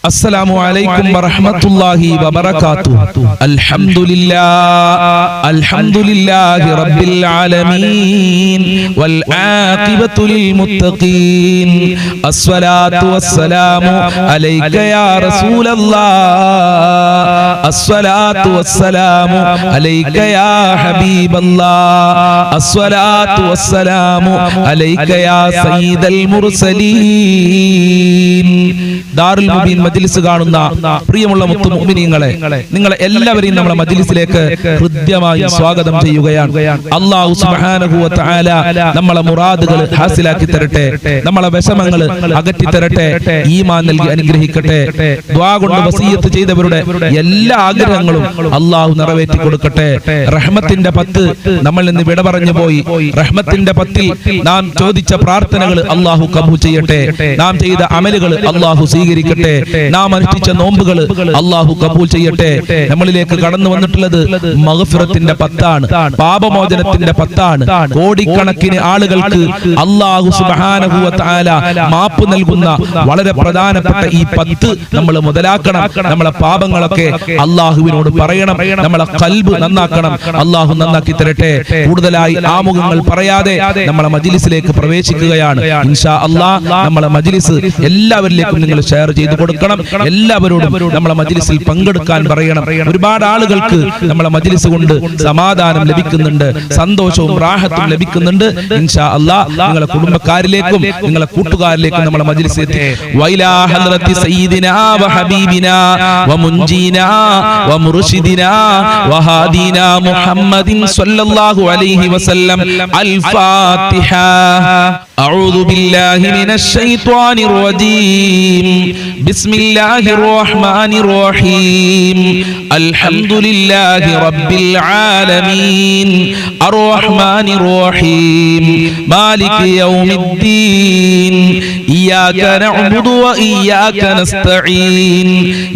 السلام عليكم ورحمة الله وبركاته. الحمد لله رب العالمين والعاقبة للمتقين. الصلاة والسلام عليك يا رسول الله. الصلاة والسلام عليك يا حبيب الله. الصلاة والسلام عليك يا سيد المرسلين. ദാറുൽ മുബീൻ മജ്ലിസ് കാണുന്ന പ്രിയമുള്ള മുത്തു മുഅ്മിനീങ്ങളെ, നിങ്ങളെ എല്ലാവരെയും നമ്മുടെ മജ്ലിസിലേക്ക് ഹൃദ്യമായി സ്വാഗതം ചെയ്യുകയാണ്. അല്ലാഹു സുബ്ഹാനഹു വ തആല നമ്മളെ മുറാദുകൾ ഹാസിലാക്കി തരട്ടെ, നമ്മളെ വിഷമങ്ങൾ അകറ്റി തരട്ടെ, ഈമാൻ നൽകി അനുഗ്രഹിക്കട്ടെ. ദുആ കൊണ്ട് വസിയത്ത് ചെയ്തവരുടെ എല്ലാ ആഗ്രഹങ്ങളും അല്ലാഹു നിറവേറ്റി കൊടുക്കട്ടെ. റഹ്മത്തിന്റെ 10 നമ്മൾ ഇന്ന് വിട പറഞ്ഞു പോയി. റഹ്മത്തിന്റെ 10ൽ നാം ചോദിച്ച പ്രാർത്ഥനകൾ അല്ലാഹു കബൂൽ ചെയ്യട്ടെ. നാം ചെയ്ത അമലുകൾ അല്ലാഹു സ്വീകരിക്കട്ടെ. നാം അനുഷ്ഠിച്ച നോമ്പുകൾ അല്ലാഹു കബൂൽ ചെയ്യട്ടെ. നമ്മളിലേക്ക് കടന്നു വന്നിട്ടുള്ളത് മഗ്ഫിറത്തിന്റെ 10 ആണ്, പാപമോചനത്തിന്റെ 10 ആണ്. കോടിക്കണക്കിന് ആളുകൾക്ക് അല്ലാഹു സുബ്ഹാനഹു വ തആല മാപ്പ് നൽകുന്ന വളരെ പ്രധാനപ്പെട്ട ഈ 10 നമ്മൾ മുതലാക്കണം. നമ്മളെ പാപങ്ങളൊക്കെ അല്ലാഹുവിനോട് പറയണം. നമ്മളെ ഖൽബ് നന്നാക്കണം. അല്ലാഹു നന്നാക്കി തരട്ടെ. കൂടുതലായി ആമുഖങ്ങൾ പറയാതെ നമ്മളെ മജ്ലിസിലേക്ക് പ്രവേശിക്കുകയാണ്. ഇൻഷാ അല്ലാഹ് നമ്മളെ മജ്ലിസ് എല്ലാവരിലേക്കും നിങ്ങൾ ഷെയർ ചെയ്തു കൊടുക്കണം. എല്ലാവരോടും നമ്മളെ മജ്ലിസിൽ പങ്കെടുക്കാൻ പറയണം. ഒരുപാട് ആളുകൾക്ക് നമ്മളെ മജ്ലിസ് കൊണ്ട് സമാധാനം ലഭിക്കുന്നുണ്ട്, സന്തോഷവും റാഹത്തും ലഭിക്കുന്നുണ്ട്. ഇൻഷാ അല്ലാഹ് നിങ്ങളെ കുടുംബക്കാരിലേക്കും നിങ്ങളെ കൂട്ടുകാരിലേക്കും നമ്മളെ മജ്ലിസ് എത്തി. വൈലാ ഹദ്റത്തി സയ്യിദിനാ വ ഹബീബിനാ വ മുൻജീനാ വ മുർശിദിനാ വ ഹാദീനാ മുഹമ്മദിൻ സ്വല്ലല്ലാഹു അലൈഹി വസല്ലം. അൽ ഫാത്തിഹ. അഊദു ബില്ലാഹി മിനശ് ശൈത്വാനിർ റജീം. ബിസ്മില്ലാഹിർ റഹ്മാനിർ റഹീം. അൽഹംദുലില്ലാഹി റബ്ബിൽ ആലമീൻ. അർറഹ്മാനിർ റഹീം. മാലികി യൗമിദ്ദീൻ. ഇയ്യാക നഅ്ബുദു വ ഇയ്യാക നസ്തഈൻ.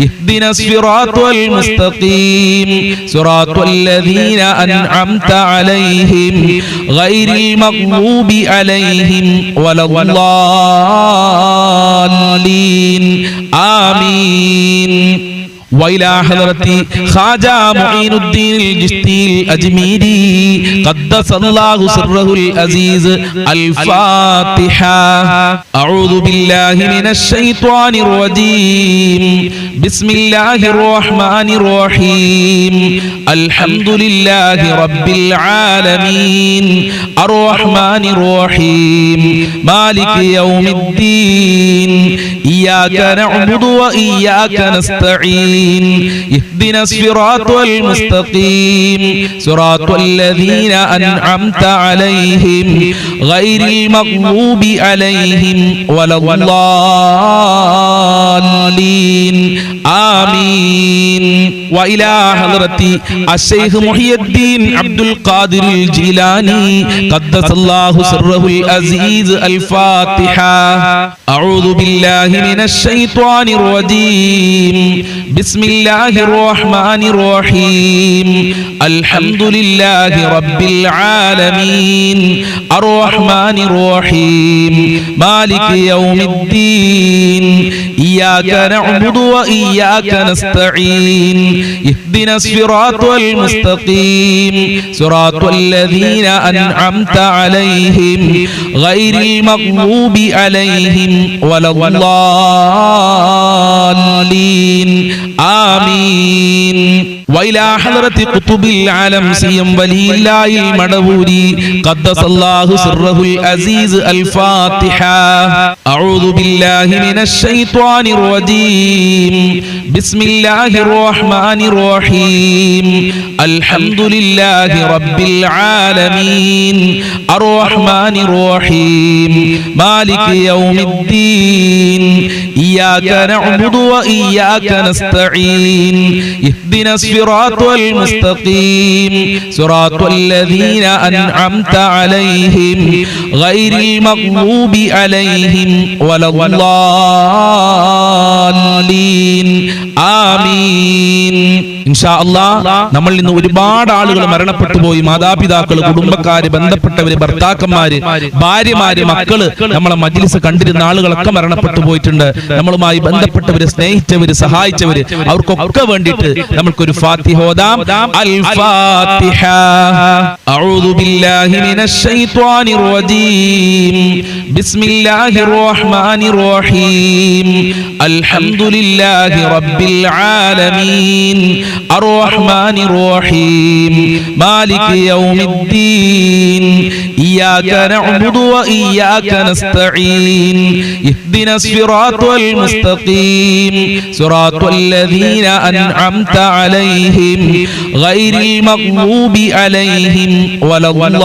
ഇഹ്ദിനസ് സിറാത്തൽ മുസ്തഖീം. സിറാത്തൽ ലദീന അൻഅംത അലൈഹിം ഗൈറിൽ മഗ്ദൂബി അലൈഹിം വലദ്ദാല്ലീൻ. ആമീൻ. وإلى حضرة خواجة معين الدين الجشتي الأجميري قدس الله سره العزيز. الفاتحة. أعوذ بالله من الشيطان الرجيم. بسم الله الرحمن الرحيم. الحمد لله رب العالمين. الرحمن الرحيم. مالك يوم الدين. إياك نعبد وإياك نستعين. اهدنا الصراط المستقيم. صراط الذين أنعمت عليهم غير المغضوب عليهم ولا الضالين. آمين. وإلى حضرة الشيخ محي الدين عبد القادر الجيلاني قدس الله سره العزيز. الفاتحة. أعوذ بالله من الشيطان الرجيم. بسم الله الرحمن الرحيم. الحمد لله رب العالمين. الرحمن الرحيم. مالك يوم الدين. إياك نعبد وإياك نستعين. اهدنا الصراط المستقيم. صراط الذين أنعمت عليهم غير المغضوب عليهم ولا الضالين. آمين. وإلى حضرة قطب العالم سيم ولي الله المدبوري قدس الله سره العزيز. الفاتحة. أعوذ بالله من الشيطان الرجيم. بسم الله الرحمن الرحيم. الحمد لله رب العالمين. الرحمن الرحيم. مالك يوم الدين. إياك نعبد وإياك نستعين. اهدنا الصراط المستقيم. صراط الذين أنعمت عليهم غير المغضوب عليهم ولا الضالين. آمين. ഇൻഷാ അല്ലാഹ് നമ്മൾ ഇന്ന് ഒരുപാട് ആളുകൾ മരണപ്പെട്ടു പോയി. മാതാപിതാക്കൾ, കുടുംബക്കാര്, ബന്ധപ്പെട്ടവര്, ഭർത്താക്കന്മാര്, ഭാര്യമാര്, മക്കള്, നമ്മളെ മജ്ലിസ് കണ്ടിരുന്ന ആളുകളൊക്കെ മരണപ്പെട്ടു പോയിട്ടുണ്ട്. നമ്മളുമായി ബന്ധപ്പെട്ടവര്, സ്നേഹിച്ചവര്, സഹായിച്ചവര്, അവർക്കൊക്കെ വേണ്ടിയിട്ട് നമുക്കൊരു ഫാത്തിഹ ഓതാം. അൽ ഫാത്തിഹ. അഊദു ബില്ലാഹി മിനശ് ശൈത്വാനിർ റജീം. ബിസ്മില്ലാഹിർ റഹ്മാനിർ റഹീം. അൽഹംദുലില്ലാഹി റബ്ബിൽ ആലമീൻ. അർറഹ്മാനിർ റഹീം. മാലികി യൗമിദ്ദീൻ. ഇയ്യാക നഅ്ബുദു വ ഇയ്യാക നസ്തഈൻ. ഇഹ്ദിനസ് സിറാത്തൽ മുസ്തഖീം. സിറാത്തൽ ലദീന അൻഅംത അലൈഹിം ഗൈറിൽ മഗ്ദൂബി അലൈഹിം വലദ്ദാല്ലീൻ.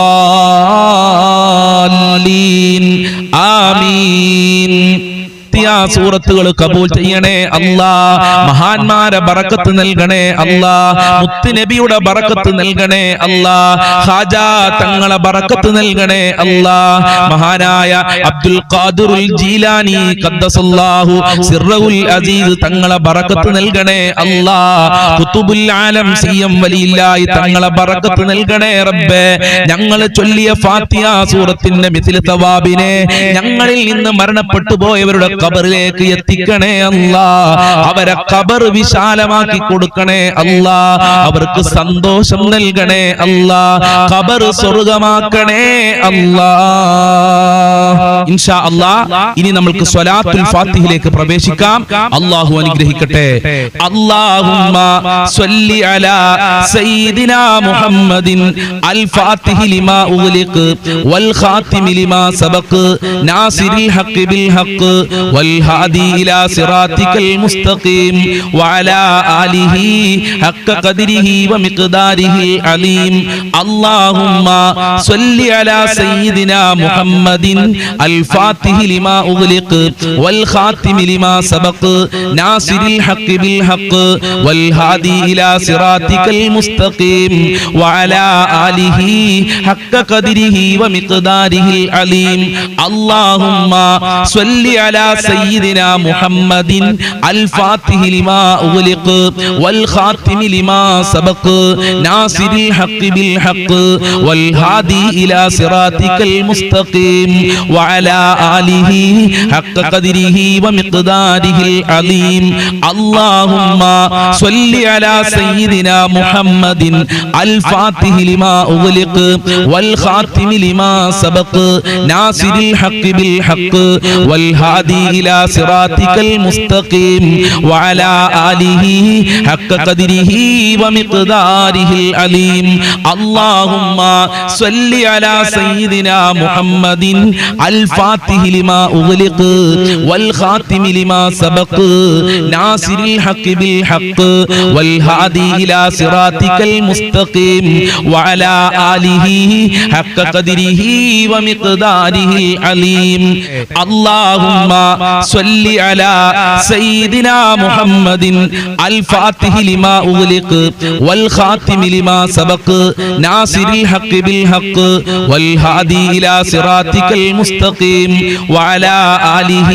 ആമീൻ. സൂറത്തുകൾ കബൂൽ ചെയ്യണേ അല്ലാ. മഹാന്മാരെ ബറക്കത്ത് നൽകണേ അല്ലാ. മുത്തുനബിയുടെ ബറക്കത്ത് നൽകണേ അല്ലാ. ഖാജാ തങ്ങളെ ബറക്കത്ത് നൽകണേ അല്ലാ. മഹാനായ അബ്ദുൽ ഖാദിറുൽ ജീലാനി ഖദ്ദസല്ലാഹു സിർറുൽ അസീസ് തങ്ങളെ ബറക്കത്ത് നൽകണേ അല്ലാ. ഖുതുബുൽ ആലം സിയം വലിയില്ലാഹി തങ്ങളെ ബറക്കത്ത് നൽകണേ റബ്ബേ. ഞങ്ങൾ ചൊല്ലിയ ഫാത്തിഹ സൂറത്തിന്റെ മിസ്ൽ തവാബിനെ ഞങ്ങളിൽ നിന്ന് മരണപ്പെട്ടു പോയവരുടെ ഖബറിലേക്ക് എത്തിക്കണേ അല്ലാ. അവരെ ഖബർ വിശാലമാക്കി കൊടുക്കണേ അല്ലാ. അവർക്ക് സന്തോഷം നൽകണേ അല്ലാ. ഖബർ സ്വർഗ്ഗമാക്കണേ അല്ലാ. ഇൻഷാ അല്ലാഹ് ഇനി നമുക്ക് സ്വലാത്തുൽ ഫാത്തിഹയിലേക്ക് പ്രവേശിക്കാം. അല്ലാഹു അനുഗ്രഹിക്കട്ടെ. അല്ലാഹുമ്മ സ്വല്ലി അലാ സയ്യിദിനാ മുഹമ്മദിൻ അൽ ഫാത്തിഹി ലിമാ ഉഗ്ലിഖ് വൽ ഖാതിമി ലിമാ സബഖ് നാസിരിൽ ഹഖ് ബിൽ ഹഖ് والهادي إلى صراطك المستقيم وعلى آله حق قدره ومقداره العظيم. اللهم صل على سيدنا محمد الفاتح لما أغلق والخاتم لما سبق ناصر الحق بالحق والهادي إلى صراطك المستقيم وعلى آله حق قدره ومقداره العظيم. اللهم صل على سيدنا محمد الفاتح لما أغلق والخاتم لما سبق ناصر الحق بالحق والهادي إلى صراطك المستقيم وعلى آله حق قدره ومقداره العظيم. اللهم صل على سيدنا محمد الفاتح لما أغلق والخاتم لما سبق ناصر الحق بالحق والهادي إلى صراطك المستقيم وعلى آله حق قدره ومقداره العظيم. اللهم صل على سيدنا محمد الفاتح لما أغلق والخاتم لما سبق ناصر الحق بالحق والهادي إلى صراطك المستقيم وعلى آله حق قدره ومقداره العظيم. اللهم صل على سيدنا محمد الفاتح لما أغلق والخاتم لما سبق ناصر الحق بالحق والهادي إلى صراطك المستقيم وعلى آله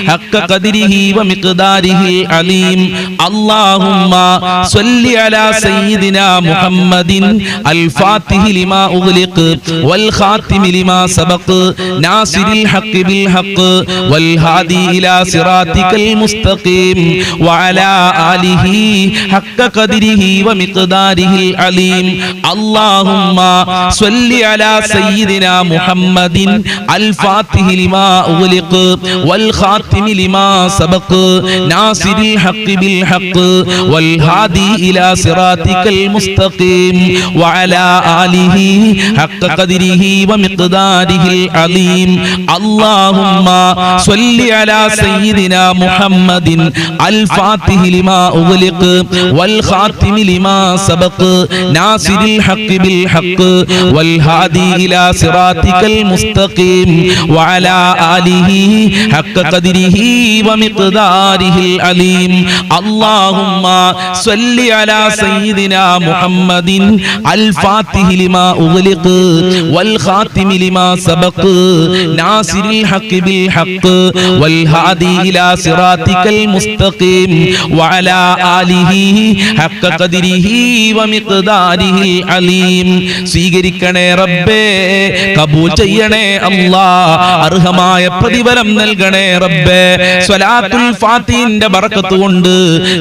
حق قدره ومقداره العظيم. اللهم صل على سيدنا محمد الفاتح لما أغلق والخاتم لما سبق ناصر الحق بالحق والهادي إلى صراطك المستقيم وعلى آله حق قدره ومقداره العظيم. اللهم صل على سيدنا محمد الفاتح لما أغلق والخاتم لما سبق ناصر الحق بالحق والهادي إلى صراطك المستقيم وعلى آله حق قدره ومقداره العظيم. اللهم صل على سيدنا محمد الفاتح لما أغلق والخاتم لما سبق ناصر الحق بالحق والهادي إلى صراطك المستقيم وعلى آله حق قدره ومقداره العظيم. اللهم صل على سيدنا محمد الفاتح لما أغلق والخاتم لما سبق ناصر الحق بالحق والهادي إلى صراطك المستقيم وعلى آله حق قدره ومقداره العليم സ്വീകരിക്കണേ റബ്ബേ, കബൂൽ ചെയ്യണേ അല്ലാഹ്, അർഹമായ പ്രതിഫലം നൽകണേ റബ്ബേ. സ്വലാത്തുൽ ഫാത്തിഹിന്റെ ബറക്കത്ത് കൊണ്ട്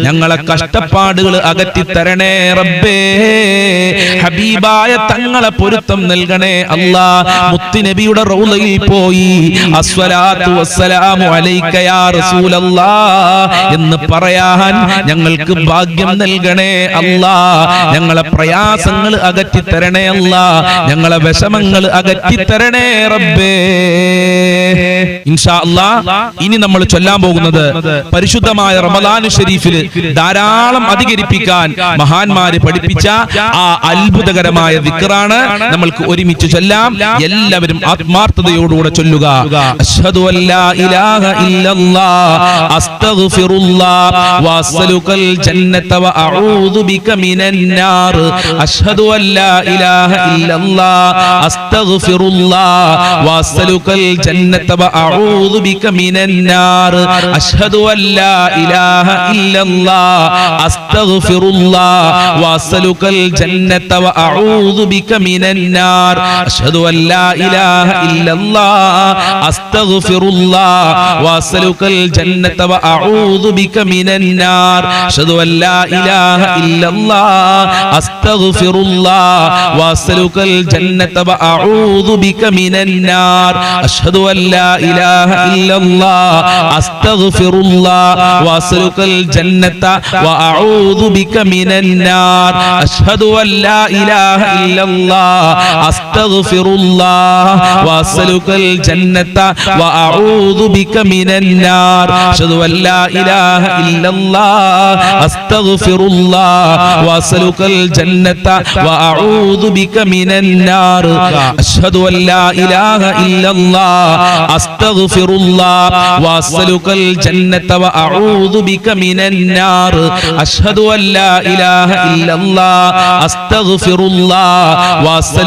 ഞങ്ങളെ കഷ്ടപ്പാടുകൾ അകറ്റി തരണേ റബ്ബേ. ഹബീബായ തങ്ങളെ പൊരുത്തം നൽകണേ അല്ലാഹ്. മുത്തുനബിയുടെ റൗളയിൽ പോയി അസ്സലാത്തു വസ്സലാമു അലൈക യാ റസൂലല്ലാഹ് എന്ന് പറയാൻ ഞങ്ങൾക്ക് ഭാഗ്യം നൽകണേ അല്ലാഹ്. ഞങ്ങളെ പ്രയാസങ്ങൾ അകറ്റി തരണേ അല്ലാഹ്, ഞങ്ങളെ വിഷമങ്ങൾ അകറ്റി തരണേ റബ്ബേ. ഇൻഷാ അല്ലാഹ് ഇനി നമ്മൾ ചൊല്ലാൻ പോകുന്നത് പരിശുദ്ധമായ റമദാൻ ഷരീഫിൽ ധാരാളം അധികരിപ്പിക്കാൻ മഹാന്മാര് പഠിപ്പിച്ച ആ അത്ഭുതകരമായ ദിക്റാണ്. നമ്മൾക്ക് ഒരുമിച്ച് ചൊല്ലാം. എല്ലാവരും ആത്മാർത്ഥതയോടുകൂടെ ചൊല്ലുക. അശ്ഹദു അല്ലാ ഇലാഹ ഇല്ലല്ലാഹ് അസ്തഗ്ഫിറുല്ലാഹ് വഅസ്അലുകൽ ജന്നത വഅഊദു ബിക മിനൻ നാർ. അശ്ഹദു അല്ലാ ഇലാഹ ഇല്ലല്ലാഹ് അസ്തഗ്ഫിറുല്ലാഹ് വഅസ്അലുകൽ ജന്നത വഅഊദു ബിക മിനൻ നാർ. അശ്ഹദു അല്ലാ ഇലാഹ ഇല്ലല്ലാഹ് അസ്തഗ്ഫിറുല്ലാഹ് വഅസ്അലുകൽ ജന്നത വഅഊദു ബിക മിനൻ നാർ. അശ്ഹദു അല്ലാ ഇലാഹ ഇല്ലല്ലാഹ് അസ്തഗ്ഫിറുല്ലാഹ് വഅസ്അലുകൽ ജന്നത വഅഊദു ബിക മിനൻ നാർ. അശ്ഹദു അല്ലാ ഇലാഹ ഇല്ലല്ലാഹ് അസ്തഗ്ഫിറുല്ലാഹ് വഅസ്അലുകൽ ജന്നത വഅഊദു ബിക മിനൻ നാർ. അശ്ഹദു അല്ലാ ഇലാഹ ഇല്ലല്ലാഹ് അസ്തഗ്ഫിറുല്ലാഹ് വഅസ്അലുകൽ ജന്നത വഅഊദു ബിക മിനൻ നാർ. അശ്ഹദു അല്ലാ ഇലാഹ ഇല്ലല്ലാഹ് അസ്തഗ്ഫിറുല്ലാഹ് വഅസ്അലുകൽ ജന്നത വഅഊദു ബിക മിനൻ നാർ. അശ്ഹദു അല്ലാ ഇലാഹ ഇല്ലല്ലാഹ് അസ്തഗ്ഫിറുല്ലാഹ് വഅസ്അലുകൽ ജന്നത വഅഊദു ബിക മിനൻ നാർ. അശ്ഹദു അല്ലാ ഇലാഹ ഇല്ലല്ലാഹ് അസ്തഗ്ഫിറുല്ലാഹ് വഅസ്അലുകൽ ജന്നത വഅഊദു ബിക മിനൻ നാർ. അശ്ഹദു അല്ലാ ഇലാഹ ഇല്ലല്ലാഹ് അസ്തഗ്ഫിറുല്ലാഹ് വഅസ്അലുകൽ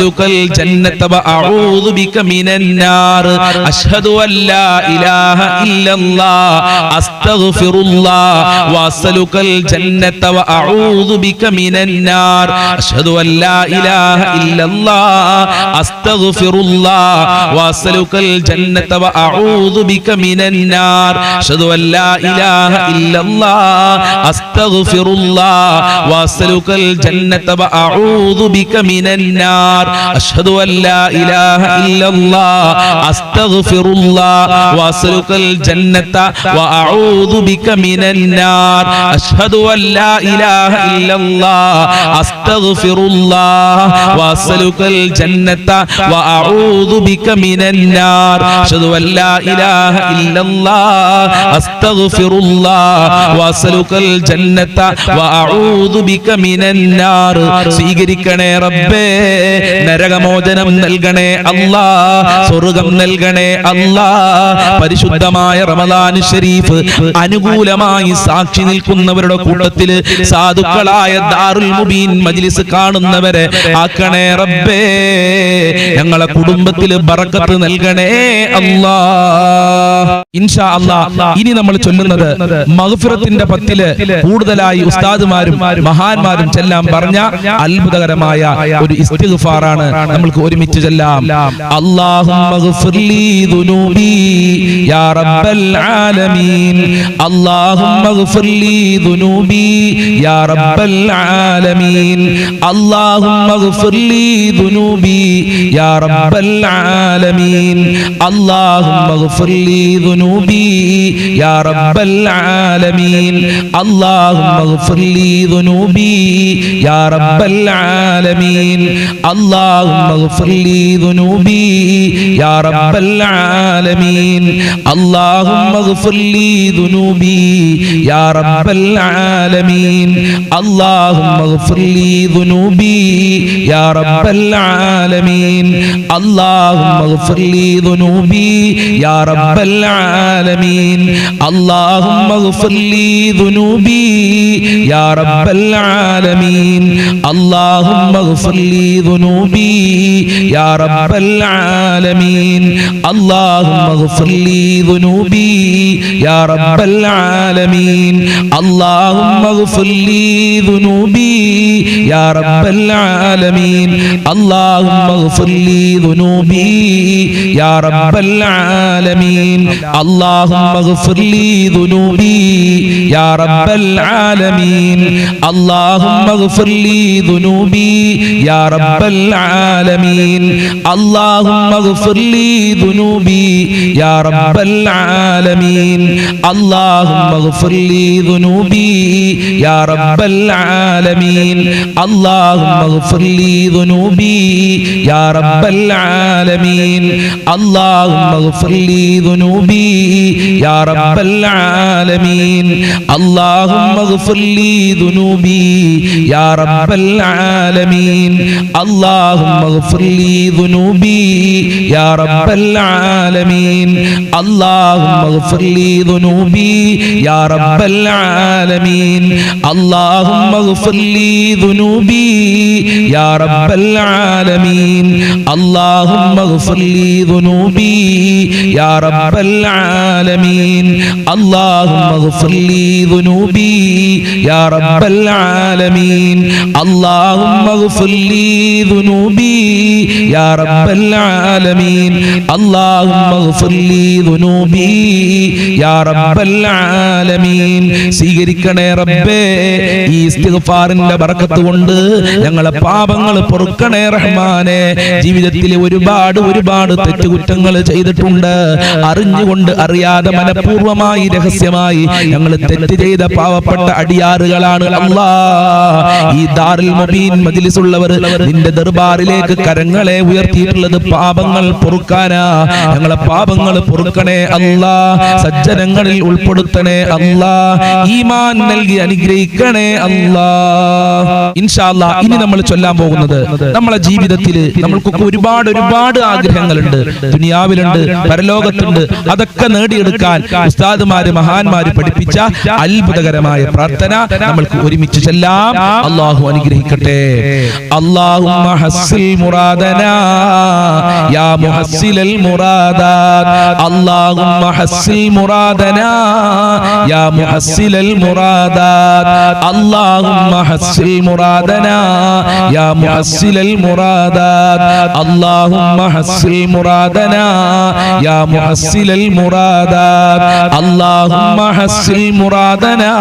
ജന്നത വഅഊദു ബിക മിനൻ നാർ. അശ്ഹദു അല്ലാ ഇലാഹ ഇല്ലല്ലാഹ് അസ്തഗ്ഫിറുല്ലാഹ് വഅസ്അലുകൽ ജന്നത വഅഊദു ബിക മിനൻ നാർ. അശ്ഹദു അല്ലാ ഇലാഹ ഇല്ലല്ലാഹ് അസ്തഗ്ഫിറുല്ലാഹ് വഅസ്അലുകൽ ജന്നത വഅഊദു ബിക മിനൻ നാർ. അശ്ഹദു അല്ലാ ഇലാഹ ഇല്ലല്ലാഹ് അസ്തഗ്ഫിറുല്ലാഹ് വഅസ്അലുകൽ ജന്നത വഅഊദു ബിക മിനൻ നാർ. അശ്ഹദു അല്ലാ ഇലാഹ ഇല്ലല്ലാഹ് അസ്തഗ്ഫിറുല്ലാഹ് വഅസ്അലുകൽ ജന്നത വഅഊദു ബിക മിനൻ നാർ. അശ്ഹദു അല്ലാ ഇലാഹ ഇല്ലല്ലാഹ് അസ്തഗ്ഫിറുല്ലാഹ് വഅസ്അലുകൽ ജന്നത വഅഊദു ബിക മിനൻ നാർ. അശ്ഹദു അല്ലാ ഇലാഹ ഇല്ലല്ലാഹ് അസ്തഗ്ഫിറുല്ലാഹ് വഅസ്അലുകൽ ജന്നത വഅഊദു ബിക മിനൻ നാർ. സ്വീകരിക്കണേ റബ്ബേ, നരകമോചനം നൽകണേ അല്ലാഹ്, സ്വർഗ്ഗം നൽകണേ അല്ലാഹ്. പരിശുദ്ധമായ റമദാൻ ഷരീഫ് അനുകൂലമായി സാക്ഷി നിൽക്കുന്നവരുടെ കൂട്ടത്തിൽ സാധുക്കളായ ദാറുൽ മുബീൻ മജ്ലിസ് കാണുന്നവരെ ആക്കണേ റബ്ബേ. ഞങ്ങളെ കുടുംബത്തിൽ ബറക്കത്ത് നൽകണേ അല്ലാഹ്. ഇൻഷാ അല്ലാഹ് ഇനി നമ്മൾ ചൊല്ലുന്നത് മഗ്ഫിറത്തിന്റെ പത്തില് കൂടുതലായി ഉസ്താദുമാരും മഹാന്മാരും ചെല്ലാൻ പറഞ്ഞ അത്ഭുതകരമായ ഒരു ഇസ്തിഗ്ഫാറാണ്. നമ്മൾക്ക് ഒരുമിച്ച് ചെല്ലാം. അല്ലാഹുമ്മ ഗ്ഫിർലി ദുനൂബി യാ റബ്ബൽ ആലമീൻ. അല്ലാഹുമ്മ ഗ്ഫിർലി ദുനൂബി യാ റബ്ബൽ ആലമീൻ. അല്ലാഹുമ്മ ഗ്ഫിർലി ദുനൂബി യാ റബ്ബൽ ആലമീൻ. അല്ലാഹുമ്മ ഗ്ഫിർലി ദുനൂബി യാ റബ്ബൽ ആലമീൻ. അല്ലാഹുമ്മ ഗ്ഫിർലി ദുനൂബി യാ റബ്ബൽ ആലമീൻ. അല്ലാഹുമ്മ ഗ്ഫിർലി ദുനൂബി യാ റബ്ബൽ ആലമീൻ. അല്ലാഹുമ്മ ഗ്ഫിർലി ദുനൂബി യാ റബ്ബൽ ആലമീൻ. അല്ലാഹുമ്മ ഗ്ഫിർലി ദുനൂബി യാ റബ്ബൽ ആലമീൻ. അല്ലാഹുമ്മ ഗ്ഫിർലി ദുനൂബി യാ റബ്ബൽ ആലമീൻ. അല്ലാഹുമ്മ ഗ്ഫിർലി ദുനൂബി യാ റബ്ബൽ ആലമീൻ. അല്ലാഹുമ്മ ഗ്ഫിർലി ദുനൂബി യാ റബ്ബൽ ആലമീൻ. അല്ലാഹുമ്മ ഗ്ഫിർലി ذنوبي يا رب العالمين اللهم اغفر لي ذنوبي يا رب العالمين اللهم اغفر لي ذنوبي يا رب العالمين اللهم اغفر لي ذنوبي يا رب العالمين اللهم اغفر لي ذنوبي يا رب العالمين اللهم اغفر لي ذنوبي يا رب العالمين اللهم اغفر لي ذنوبي يا رب العالمين اللهم اغفر لي ذنوبي يا رب العالمين اللهم اغفر لي ذنوبي يا رب العالمين اللهم اغفر لي ذنوبي يا رب العالمين اللهم اغفر لي ذنوبي يا رب العالمين اللهم اغفر لي ذنوبي يا رب العالمين اللهم اغفر لي ذنوبي يا رب العالمين اللهم اغفر لي ذنوبي يا رب العالمين اللهم اغفر لي ذنوبي يا رب العالمين اللهم اغفر لي ذنوبي يا رب العالمين اللهم اغفر لي ذنوبي يا رب العالمين സ്വീകരിക്കണേ റബ്ബേ ഈ ഇസ്തിഗ്ഫാറിന്റെ ബറക്കത്ത് കൊണ്ട് ഞങ്ങളെ പാപങ്ങൾ പൊറുക്കണേ റഹ്മാനേ ജീവിതത്തിൽ ഒരുപാട് തെറ്റുകുറ്റങ്ങൾ ചെയ്തിട്ടുണ്ട് അറിഞ്ഞുകൊണ്ട് അറിയാതെ മനഃപൂർവ്വമായി രഹസ്യമായി ഞങ്ങൾ തെറ്റ് ചെയ്ത പാവപ്പെട്ട അടിയാറുകളാണ് അല്ലാഹ് ഈ ദാറുൽ മുബീൻ മജ്ലിസ് ഉള്ളവർ നിന്റെ ദർബാറിലേക്ക് കരങ്ങളെ ഉയർത്തിയിട്ടുള്ളത് പാപങ്ങൾ പൊറുക്കാനാ ഞങ്ങളെ പാപങ്ങൾ പൊറുക്കണേ അല്ലാഹ് സജ്ജനങ്ങളിൽ ഉൾപ്പെടുത്തണേ അല്ലാഹ് ഈമാൻ നൽകി അനുഗ്രഹിക്കണേ അല്ലാഹ് ഇൻഷാ അല്ലാഹ് ഇനി നമ്മൾ ചൊല്ലാൻ പോകുന്നത് നമ്മളെ ജീവിതത്തിൽ നമ്മൾക്കൊക്കെ ഒരുപാട് ആഗ്രഹങ്ങളുണ്ട് ദുനിയാവിലുണ്ട് പരലോകത്തുണ്ട് അതൊക്കെ നേടിയെടുക്കാൻ ഉസ്താദുമാര് മഹാന്മാര് പഠിപ്പിച്ച അത്ഭുതകരമായ പ്രാർത്ഥന നമ്മൾക്ക് ഒരുമിച്ച് ചൊല്ലാം അല്ലാഹു അനുഗ്രഹിക്കട്ടെ അല്ലാഹുമ്മ ഹസ്സിൽ മുറാദനാ യാ മുഹസ്സിലൽ മുറാദാത് അല്ലാഹുമ്മ ഹസ്സിൽ മുറാദനാ യാ മുഹസ്സിലൽ മുറാദാത് അല്ലാഹുമ്മ ഹസ്സിൽ മുറാദനാ യാ മുഹസ്സിലൽ മുറാദാത് അല്ലാഹുമ്മ ഹസ്സിൽ മുറാദനാ യാ മുഹസ്സിലൽ മുറാദാത് അല്ലാഹുമ്മ ഹസ്സിൽ മുറാദനാ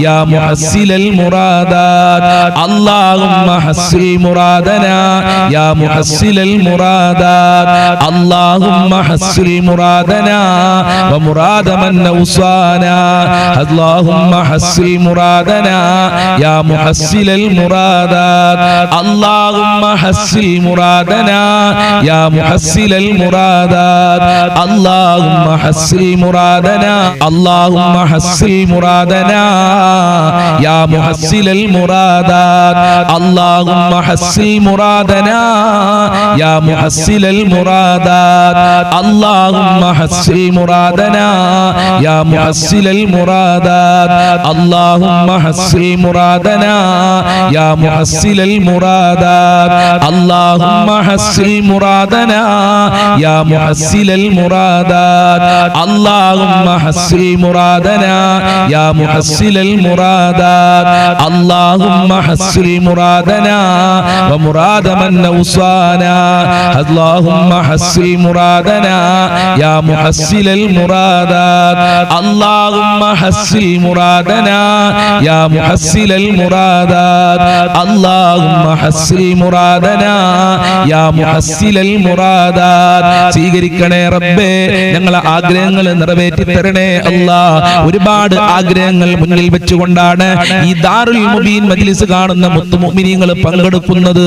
യാ മുഹസ്സിലൽ മുറാദാത് അല്ലാഹുമ്മ ഹസ്സിൽ മുറാദനാ യാ മുഹസ്സിലൽ മുറാദാത് അല്ലാഹുമ്മ ഹസ്സിൽ മുറാദനാ വമുറാദ മൻ ഔസാനാ അല്ലാഹുമ്മ ഹസ്സിൽ മുറാദനാ യാ മുഹസ്സിലൽ മുറാദാത് അല്ലാഹുമ്മ ഹസ്സിൽ മുറാദനാ യാ മുഹസ്സിലൽ മുറാദാത് അല്ലാഹുമ്മ ഹസ്സിൽ മുറാദനാ അല്ലാഹുമ്മ ഹസ്സിൽ മുറാദനാ യാ മുഹസ്സിലൽ മുറാദാത് അല്ലാഹുമ്മ ഹസ്സിൽ മുറാദനാ യാ മുഹസ്സിലൽ മുറാദാത് അല്ലാഹുമ്മ ഹസ്സിൽ മുറാദനാ യാ മുഹസ്സിലൽ മുറാദാത് അല്ലാഹുമ്മ ഹസ്സിൽ മുറാദനാ യാ മുഹസ്സിലൽ മുറാദാത് അല്ലാഹുമ്മ ഹസ്സിൽ മുറാദനാ യാ മുഹസ്സിലൽ മുറാദാത് അല്ലാഹുമ്മ ഹസ്സിൽ മുറാദനാ യാ മുഹസ്സിലൽ മുറാദാത് അല്ലാഹുമ്മ ഹസ്സിൽ മുറാദനാ വമുറാദ മൻ ഔസാനാ അല്ലാഹുമ്മ ഹസ്സിൽ മുറാദനാ യാ മുഹസ്സിലൽ മുറാദാത് അല്ലാഹുമ്മ ഹസ്സിൽ മുറാദനാ യാ മുഹസ്സിലൽ മുറാദാത് അല്ലാഹുമ്മ ഹസ്സിൽ മുറാദനാ യാ മുഹസ്സിലൽ മുറാദാത് സ്വീകരിക്കണേ റബ്ബേ ഞങ്ങളെ ആഗ്രഹങ്ങൾ നിറവേറ്റി തരണേ അല്ലാഹ് ഒരുപാട് ആഗ്രഹങ്ങൾ മുന്നിൽ വെച്ചുകൊണ്ടാണ് ഈ ദാറുൽ മുബീൻ മജ്ലിസ് കാണുന്ന മുത്തു മുഅ്മിനീങ്ങൾ പങ്കെടുക്കുന്നത്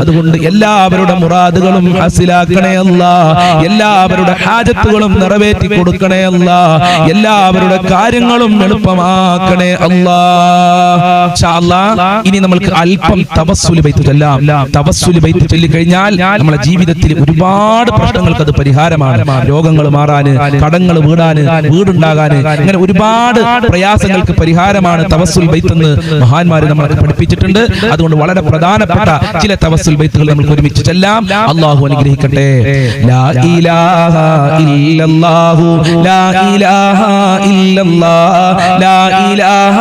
അതുകൊണ്ട് എല്ലാവരുടെ മുറാദുകളും ഹാസിലാക്കണേ അല്ലാഹ് എല്ലാവരുടെ ഹാജത്തുകളും നിറവേറ്റി കൊടുക്കണേ അല്ലാഹ് എല്ലാവരുടെ കാര്യങ്ങളും എളുപ്പമാക്കണേ അല്ലാഹ് ഇൻഷാ അല്ലാഹ് ഇനി നമുക്ക് അല്പം തവസ്സുൽ ബൈത്ത് ചൊല്ലാം തവസ്സുൽ ബൈത്ത് ചൊല്ലി കഴിഞ്ഞാൽ നമ്മുടെ ജീവിതത്തിൽ ഒരുപാട് പ്രശ്നങ്ങൾക്ക് അത് പരിഹാരമാണ് രോഗങ്ങൾ മാറാന് കടങ്ങൾ വീടാന് വീടുണ്ടാകാന് അങ്ങനെ ഒരുപാട് പ്രയാസങ്ങൾക്ക് പരിഹാരമാണ് തവസ്സുൽ ബൈത്ത് എന്ന് മഹാന്മാര് നമ്മളെ പഠിപ്പിച്ചിട്ടുണ്ട് അതുകൊണ്ട് വളരെ പ്രധാനപ്പെട്ട ചില തവസ്സുൽ ബൈത്തുകൾ നമുക്ക് ഒരുമിച്ച് ചൊല്ലാം അല്ലാഹു അനുഗ്രഹിക്കട്ടെ ലാ ഇലാഹ ഇല്ല ഇല്ലല്ലാഹു ലാ ഇലാഹ ഇല്ലല്ലാഹ് ലാ ഇലാഹ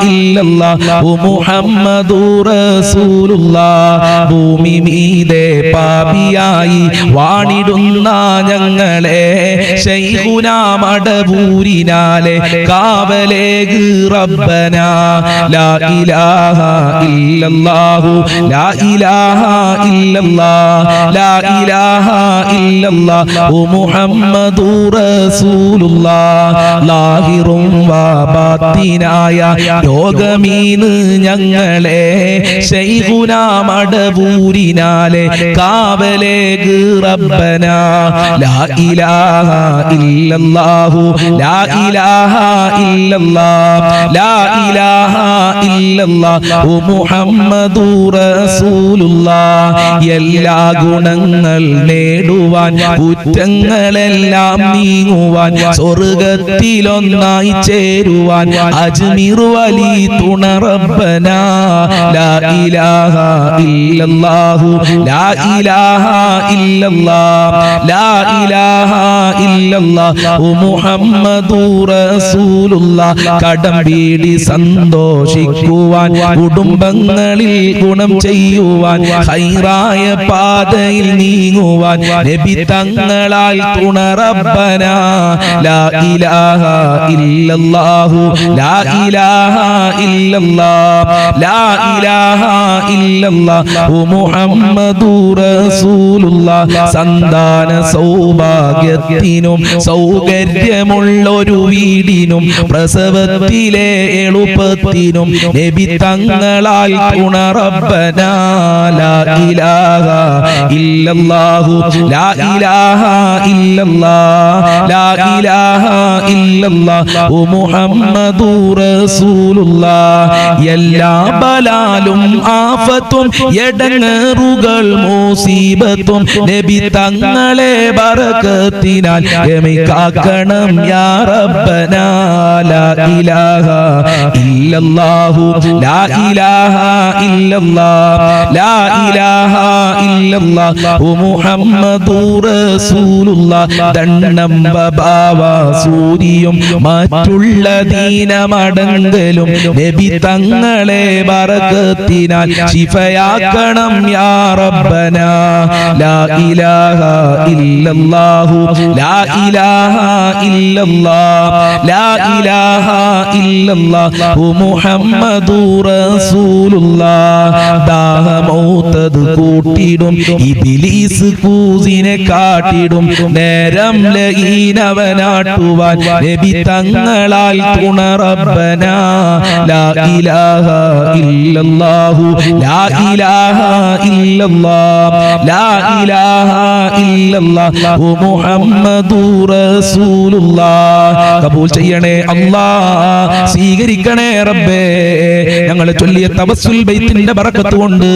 ഇല്ലല്ലാഹു മുഹമ്മദുർ റസൂലുള്ളാഹ് ഭൂമി മീതെ പാപിയായി വാണിടുന്ന ഞങ്ങളെ ശൈഖുനാ മടവൂരിനാലെ കാവലേക് റബ്ബനാ ലാ ഇലാഹ ഇല്ലല്ലാഹു ലാ ഇലാഹ ഇല്ലല്ലാഹ് ലാ ഇലാഹ ഇല്ലല്ലാഹു മുഹമ്മദുർ റസൂലുള്ളാഹ് ലാഹിറും വബാത്തിനായ ലോകമീന് ഞങ്ങളെ ശൈഖുനാ മടവൂരിനാലെ കാവലേക് റബ്ബനാ ലാ ഇലാഹ ഇല്ലല്ലാഹു ലാ ഇലാഹ ഇല്ലല്ലാഹ് ലാ ഇലാഹ ഇല്ലല്ലാഹു മുഹമ്മദുർ റസൂലുള്ളാഹ് എല്ലാ ഗുണങ്ങൾ നേടുവാൻ കുറ്റങ്ങളെല്ലാം നീങ്ങുവാൻ സ്വർഗ്ഗത്തിലൊന്നായി ചേരുവാൻ അജ്മീർ വലി തുണ റബ്ബനാ ലാ ഇലാഹ ഇല്ലല്ലാഹു ലാ ഇലാഹ ഇല്ലല്ലാഹ് ലാ ഇലാഹ ഇല്ലല്ലാഹു മുഹമ്മദുർ റസൂലുള്ളാഹ് കടം വീടി സന്തോഷിക്കുവാൻ കുടുംബങ്ങളിൽ ഗുണം ചെയ്യുവാൻ ഖൈറായ പാതയിൽ നീങ്ങുവാൻ നബി തങ്ങളാൽ തുണ റബ്ബനാ ലാ ഇലാഹ ഇല്ലല്ലാഹു ലാ ഇലാഹ ഇല്ലല്ലാഹ് ലാ ഇലാഹ ഇല്ലല്ലാഹു മുഹമ്മദുർ റസൂലുള്ളാഹ് സന്താന സൗഭാഗ്യത്തിനും സൗകര്യമുള്ളൊരു വീടിനും പ്രസവത്തിലെ എളുപ്പത്തിനും നബി തങ്ങളാൽ തുണ റബ്ബനാ ലാ ഇലാഹ ഇല്ലല്ലാഹു ലാ ഇലാഹ ഇല്ലല്ലാഹ് ലാ ഇലാഹ ഇല്ലല്ലാഹു മുഹമ്മദുർ റസൂലുള്ളാഹ് എല്ലാ ബലാലും ആഫത്തും എടങ്ങേറുകൾ മുസീബത്തും നബി തങ്ങളെ ബറകത്തിനാൽ എമിക്കാക്കണം യാ റബ്ബനാ ലാ ഇലാഹ ഇല്ലല്ലാഹു ലാ ഇലാഹ ഇല്ലല്ലാഹ് ലാ ഇലാഹ ഇല്ലല്ലാഹു മുഹമ്മദുർ റസൂലുള്ളാഹ് ദണ്ണം ബബാവ സൂരിയും മറ്റുള്ള ദീനമടങ്കലും നബി തങ്ങളെ ബറകത്തിനാൽ ശിഫയാക്കണം യാ റബ്ബനാ ലാ ഇലാഹ ഇല്ലല്ലാഹു ലാ ഇലാഹ ഇല്ലല്ലാഹ് ലാ ഇലാഹ ഇല്ലല്ലാഹു മുഹമ്മദുർ റസൂലുള്ളാഹ് ദാഹമൗതത് കൂട്ടിടും ഇബ്ലീസ് കൂസിനെ കാട്ടിടും നേരം ലഈനവനാട്ടുവാൻ നബി തങ്ങളാൽ തുണ റബ്ബനാ ലാ ഇലാഹ ഇല്ലല്ലാഹു ലാ ഇലാഹ ഇല്ലല്ലാഹ് ലാ ഇലാഹ ഇല്ലല്ലാഹു മുഹമ്മദുർ റസൂലുള്ളാഹ് കബൂൽ ചെയ്യണേ അല്ലാഹ് സ്വീകരിക്കണേ റബ്ബേ ഞങ്ങൾ ചൊല്ലിയ തവസ്സുൽ ബൈത്തിന്റെ ബറക്കത്ത് കൊണ്ട്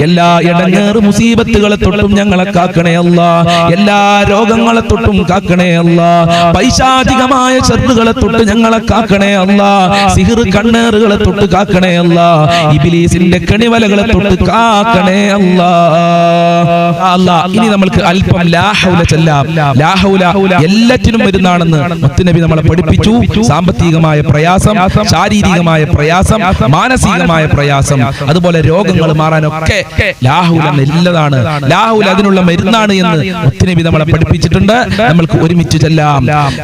എല്ലാ ഇടങ്ങേറ് മുസീബത്തുകളെ തൊട്ടും ഞങ്ങളെ കാക്കണേ അല്ലാഹ് എല്ലാ രോഗങ്ങളെ തൊട്ടും കാക്കണേ അല്ലാഹ് പൈശാചികമായ ശത്രുക്കളെ തൊട്ട് ഞങ്ങളെ കാക്കണേ അല്ലാഹ് സിഹ്ർ കണ്ണേറുകളെ തൊട്ട് കാക്കണേ അല്ലാഹ് ഇബ്ലീസിന്റെ കണിവലകളെ തൊട്ട് കാക്കണേ അല്ലാഹ് ഇനി നമ്മൾക്ക് അല്പം ലാ ഹൗല ചൊല്ലാം ലാ ഹൗല എല്ലാറ്റിനും വരുന്നതാണെന്ന് മുത്തുനബി നമ്മളെ പഠിപ്പിച്ചു സാമ്പത്തികമായ പ്രയാസം ശാരീരികമായ പ്രയാസം മാനസികമായ പ്രയാസം അതുപോലെ രോഗങ്ങൾ മാറാനൊക്കെ ലാ ഹൗല നല്ലതാണ് ലാ ഹൗല അതിനുള്ള മരുന്നാണ് എന്ന് മുത്തുനബി നമ്മളെ പഠിപ്പിച്ചിട്ടുണ്ട് നമ്മൾക്ക് ഒരുമിച്ച് ചൊല്ലാം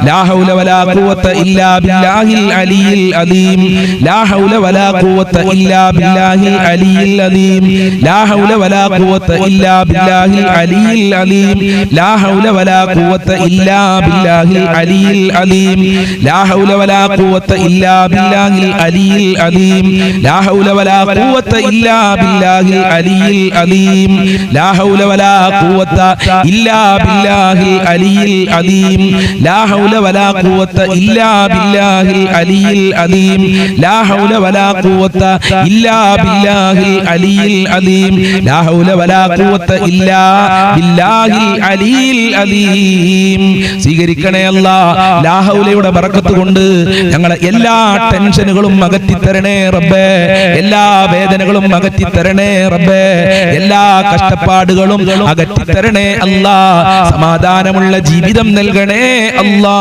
ലാ ഹൗല വലാ ഖുവത ഇല്ലാ ബില്ലാഹിൽ അലിയിൽ അലീം ലാ ഹൗല വലാ ഖുവത ഇല്ലാ ബില്ലാഹിൽ അലിയിൽ അലീം ലാ ഹൗല വലാ ഖുവത ഇല്ലാ ബില്ലാഹിൽ അലിയിൽ അലീം ലാ ഹൗല വലാ ഖുവത ഇല്ലാ ബില്ലാഹിൽ അലിയിൽ അലീം ലാ ഹൗല വലാ ഖുവത ഇല്ലാ ബില്ലാഹിൽ അലിയിൽ അലീം ലാ ഹൗല വലാ ഖുവത ഇല്ലാ ബില്ലാഹിൽ അലിയിൽ അലീം ലാ ഹൗല വലാ ഖുവത ഇല്ലാ ബില്ലാഹിൽ അലിയിൽ അലീം ലാ ഹൗല വലാ ഖുവത ഇല്ലാ ബില്ലാഹിൽ അലിയിൽ അലീം ലാ ഹൗല വലാ ഖുവത ഇല്ലാ ബില്ലാഹിൽ അലിയിൽ അലീം ലാ ഹൗല വലാ ഖുവത ഇല്ലാ ബില്ലാഹിൽ അലിയിൽ അലീം സ്വീകരിക്കണേ അല്ലാഹ് ലാ ഹൗലയുടെ ബറക്കത്ത് കൊണ്ട് ഞങ്ങളെ എല്ലാ ടെൻഷനുകളും അകറ്റി തരണേ റബ്ബേ എല്ലാ വേദനകളും അകറ്റി തരണേ റബ്ബേ, എല്ലാ കഷ്ടപ്പാടുകളും അകറ്റി തരണേ അല്ലാ, സമാധാനമുള്ള ജീവിതം നൽകണേ അല്ലാ.